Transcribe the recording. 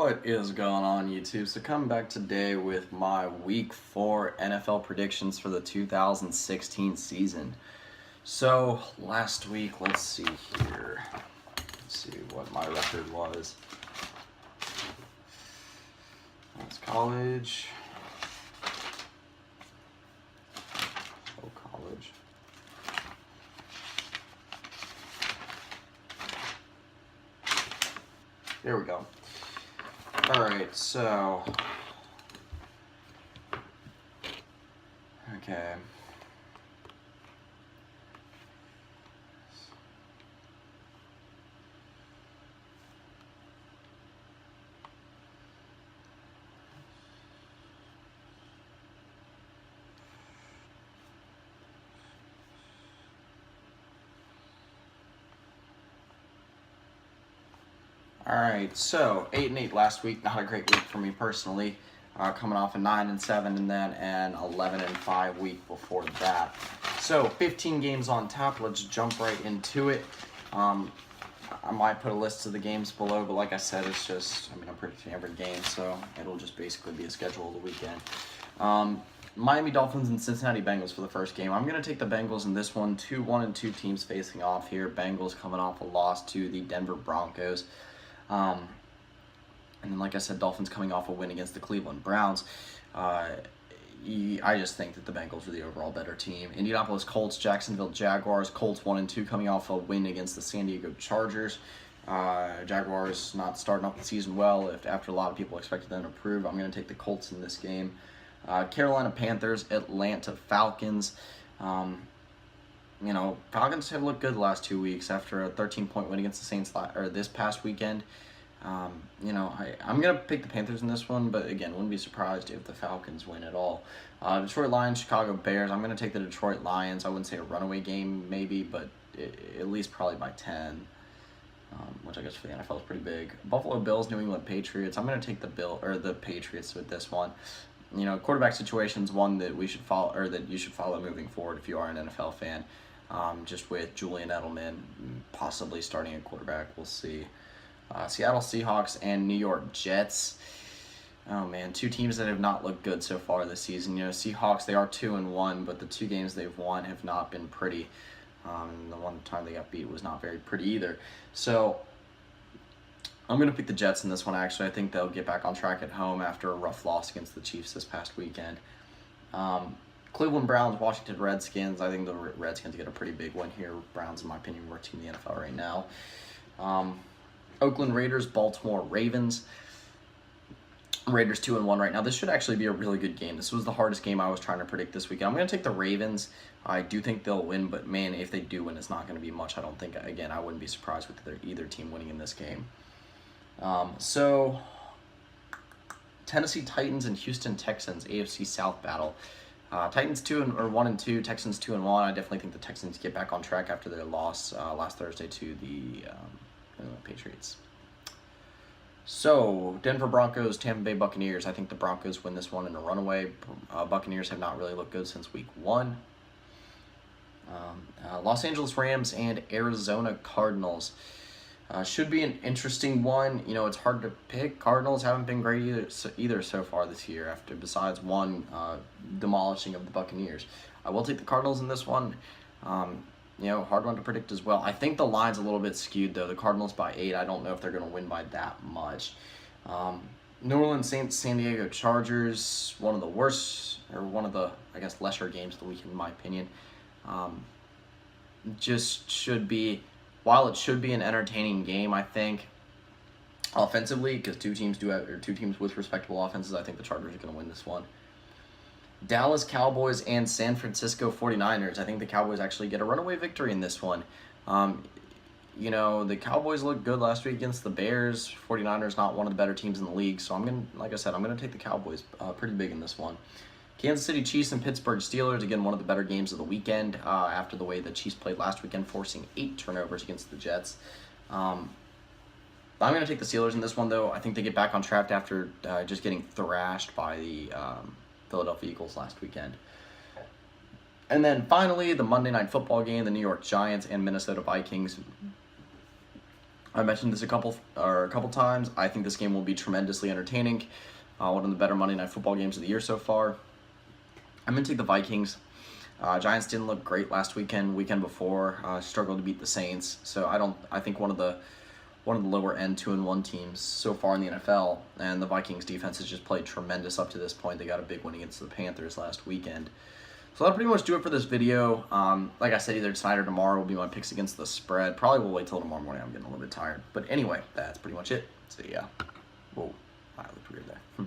What is going on, YouTube? So coming back today with my Week 4 NFL predictions for the 2016 season. So last week, let's see here. Let's see what my record was. That's college. Oh, college. There we go. Alright, so, okay. Alright, so 8-8 last week, not a great week for me personally. Coming off a 9-7 and then an 11-5 week before that. So 15 games on tap. Let's jump right into it. I might put a list of the games below, but like I said, it's just, I'm predicting every game, so it'll just basically be a schedule of the weekend. Miami Dolphins and Cincinnati Bengals for the first game. I'm going to take the Bengals in this one. 1-2 teams facing off here. Bengals coming off a loss to the Denver Broncos. And then, like I said, Dolphins coming off a win against the Cleveland Browns. I just think that the Bengals are the overall better team. Indianapolis Colts, Jacksonville Jaguars. Colts 1-2 coming off a win against the San Diego Chargers. Jaguars not starting off the season well after a lot of people expected them to improve. I'm going to take the Colts in this game. Carolina Panthers, Atlanta Falcons. Falcons have looked good the last 2 weeks after a 13-point win against the Saints this past weekend. I'm going to pick the Panthers in this one, but again, wouldn't be surprised if the Falcons win at all. Detroit Lions, Chicago Bears. I'm going to take the Detroit Lions. I wouldn't say a runaway game maybe, but at least probably by 10, which I guess for the NFL is pretty big. Buffalo Bills, New England Patriots. I'm going to take the Patriots with this one. Quarterback situation is one that we should follow, or that you should follow moving forward if you are an NFL fan. Just with Julian Edelman possibly starting at quarterback, we'll see. Seattle Seahawks and New York Jets. Oh man, two teams that have not looked good so far this season. Seahawks, they are 2-1, but the two games they've won have not been pretty. The one time they got beat was not very pretty either. So I'm going to pick the Jets in this one, actually. I think they'll get back on track at home after a rough loss against the Chiefs this past weekend. Cleveland Browns, Washington Redskins. I think the Redskins get a pretty big win here. Browns, in my opinion, worst team in the NFL right now. Oakland Raiders, Baltimore Ravens. Raiders 2-1 right now. This should actually be a really good game. This was the hardest game I was trying to predict this weekend. I'm going to take the Ravens. I do think they'll win, but man, if they do win, it's not going to be much. I don't think, again, I wouldn't be surprised with either team winning in this game. So Tennessee Titans and Houston Texans, AFC South battle. Titans 1-2, Texans 2-1. I definitely think the Texans get back on track after their loss last Thursday to the Patriots. So Denver Broncos, Tampa Bay Buccaneers. I think the Broncos win this one in a runaway. Buccaneers have not really looked good since week 1. Los Angeles Rams and Arizona Cardinals. Should be an interesting one. It's hard to pick. Cardinals haven't been great either so far this year, besides one demolishing of the Buccaneers. I will take the Cardinals in this one. Hard one to predict as well. I think the line's a little bit skewed, though. The Cardinals by 8. I don't know if they're going to win by that much. New Orleans Saints, San Diego Chargers. One of the worst, or one of the, I guess, lesser games of the weekend, in my opinion. While it should be an entertaining game, I think, offensively, because two teams with respectable offenses, I think the Chargers are going to win this one. Dallas Cowboys and San Francisco 49ers. I think the Cowboys actually get a runaway victory in this one. The Cowboys looked good last week against the Bears. 49ers not one of the better teams in the league, so I'm going to take the Cowboys pretty big in this one. Kansas City Chiefs and Pittsburgh Steelers, again, one of the better games of the weekend after the way the Chiefs played last weekend, forcing 8 turnovers against the Jets. I'm going to take the Steelers in this one, though. I think they get back on track after just getting thrashed by the Philadelphia Eagles last weekend. And then finally, the Monday Night Football game, the New York Giants and Minnesota Vikings. I mentioned this a couple times. I think this game will be tremendously entertaining. One of the better Monday Night Football games of the year so far. I'm going to take the Vikings. Giants didn't look great last weekend before, struggled to beat the Saints. So I think one of the lower end 2-1 teams so far in the NFL, and the Vikings defense has just played tremendous up to this point. They got a big win against the Panthers last weekend. So that'll pretty much do it for this video. Like I said, either tonight or tomorrow will be my picks against the spread. Probably will wait till tomorrow morning. I'm getting a little bit tired. But anyway, that's pretty much it. So yeah. Whoa, I looked weird there.